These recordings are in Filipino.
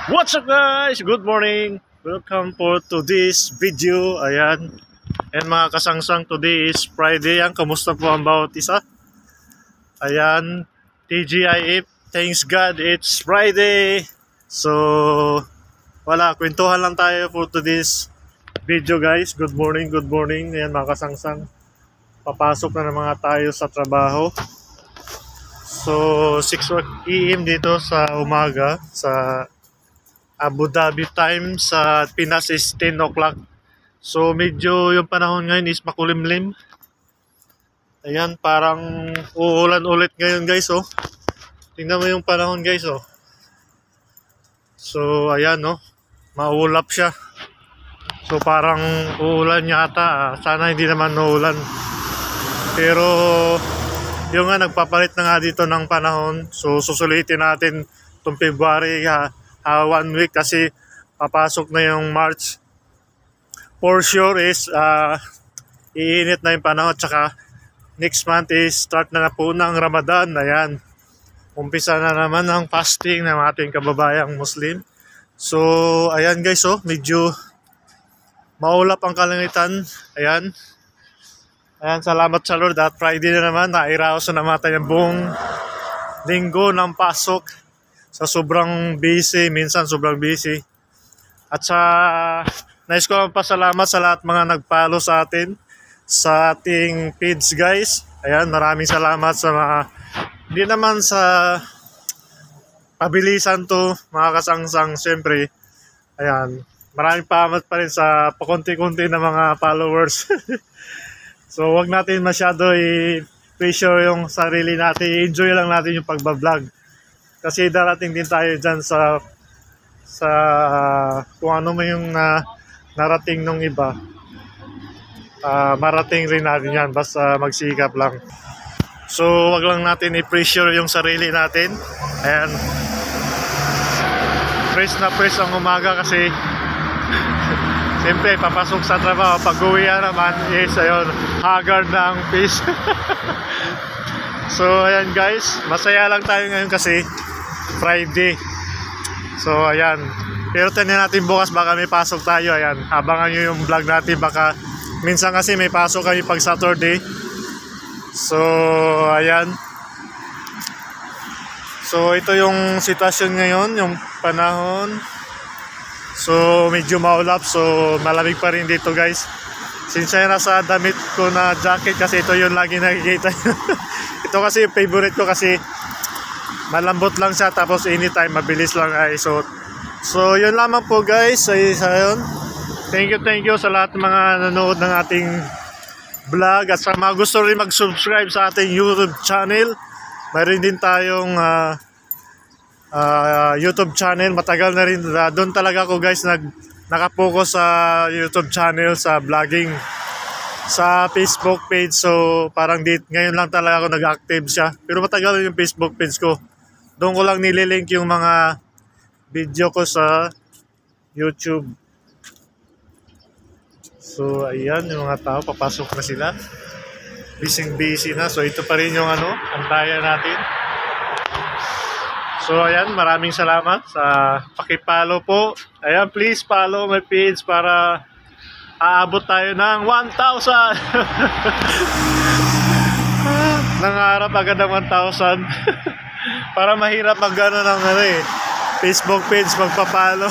What's up guys? Good morning! Welcome for to this video. Ayan. And mga kasangsang, today is Friday. Kamusta po ang bawat isa? Ayan. TGIF. Thanks God it's Friday. So, wala. Kwentuhan lang tayo for to this video guys. Good morning, good morning. Ayan mga kasangsang. Papasok na mga tayo sa trabaho. So, 6 AM dito sa umaga sa Abu Dhabi time, sa Pinas is 10 o'clock. So medyo yung panahon ngayon is makulimlim. Ayan, parang uulan ulit ngayon guys, oh. Tingnan mo yung panahon guys, oh. So ayan, oh. Maulap siya. So parang uulan yata. Sana hindi naman uulan. Pero yung nga nagpapalit na nga dito ng panahon. So susulitin natin itong February 1 week kasi papasok na yung March. For sure is iinit na yung panahon, tsaka next month is start na po ng Ramadan. Ayan, umpisa na naman ang fasting ng ating kababayang Muslim. So ayan guys, oh, medyo maulap ang kalangitan. Ayan, salamat sa Lord at Friday na naman, nairaos na naman yung buong linggo ng pasok. Sa sobrang busy, minsan sobrang busy. At sa nais ko lang pasalamat sa lahat mga nagpalo sa atin, sa ating page guys. Ayan, maraming salamat sa mga, hindi naman sa pabilisan to mga kasangsang, siyempre. Ayan, maraming salamat pa rin sa pakunti-kunti na mga followers. So wag natin masyado i-pressure yung sarili natin, enjoy lang natin yung pagbablog. Kasi darating din tayo dyan sa kung ano mo yung narating nung iba. Marating rin natin yan, basta magsikap lang. So wag lang natin i-pressure yung sarili natin. Ayan, press na press ang umaga kasi siyempre papasok sa trabaho. Pag uwi naman is ayun, haggard na ang face. So ayan guys, masaya lang tayo ngayon kasi Friday. So ayan, pero tingnan natin bukas, baka may pasok tayo. Ayan, abangan nyo yung vlog natin. Baka minsan kasi may pasok kami pag Saturday. So ayan, so ito yung sitwasyon ngayon, yung panahon. So medyo maulap, so malamig pa rin dito guys. Sinsya na sa damit ko na jacket kasi ito yung lagi nakikita. Ito kasi yung favorite ko kasi malambot lang siya, tapos anytime mabilis lang ay suot. So yun lamang po guys. Ayun, thank you sa lahat ng mga nanood ng ating vlog, at sa mga gusto rin mag-subscribe sa ating YouTube channel. Mayroon din tayong YouTube channel. Matagal na rin, doon talaga ako guys nakapokus sa YouTube channel, sa vlogging, sa Facebook page. So parang ngayon lang talaga ako nag-active siya, pero matagal yung Facebook page ko. Doon ko lang nililink yung mga video ko sa YouTube. So ayan, yung mga tao papasok na sila, busy na. So ito pa rin yung antayan natin. So ayan, maraming salamat sa pakipalo po. Ayan, please follow my page para aabot tayo ng 1,000. Nangarap agad ng 1,000. Para mahirap mag-ano ng Facebook page, magpapalo.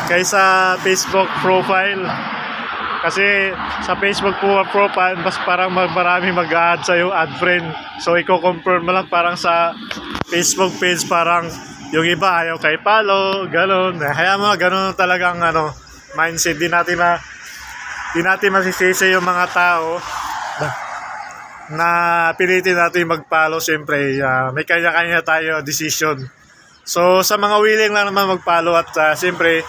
Kaysa Facebook profile. Kasi sa Facebook profile, mas parang marami mag-add sa'yo, add friend. So i-confirm mo lang. Parang sa Facebook page, parang yung iba ayaw kay follow, gano'n. Kaya mo, gano'n talagang mindset. Di natin masisisi yung mga tao na pilitin natin mag-follow. Siyempre may kanya-kanya tayo decision. So sa mga willing lang naman mag-follow, at siyempre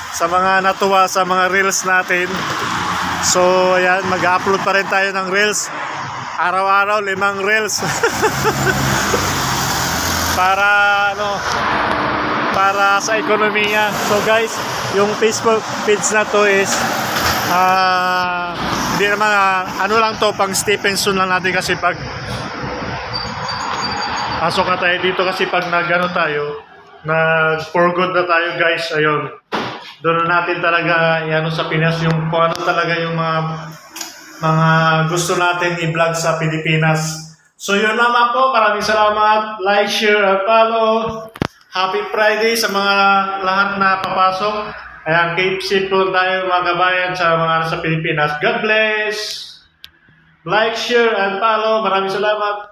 sa mga natuwa sa mga reels natin. So ayan, mag-upload pa rin tayo ng reels. Araw-araw 5 reels. para sa ekonomiya. So guys, yung Facebook page na to is hindi naman lang to, pang stepping stone lang natin. Kasi pag pasok na tayo dito, kasi pag nagano tayo, nag-for good na tayo guys. Ayun. Doon na natin talaga ano sa Pinas yung kung ano talaga yung mga gusto natin i-vlog sa Pilipinas. So yun naman po, maraming salamat. Like, share, at follow. Happy Friday sa mga lahat na papasok. Ayan, keep safe po tayo mga kabayan sa mga nasa Pilipinas. God bless. Like, share, and follow. Maraming salamat.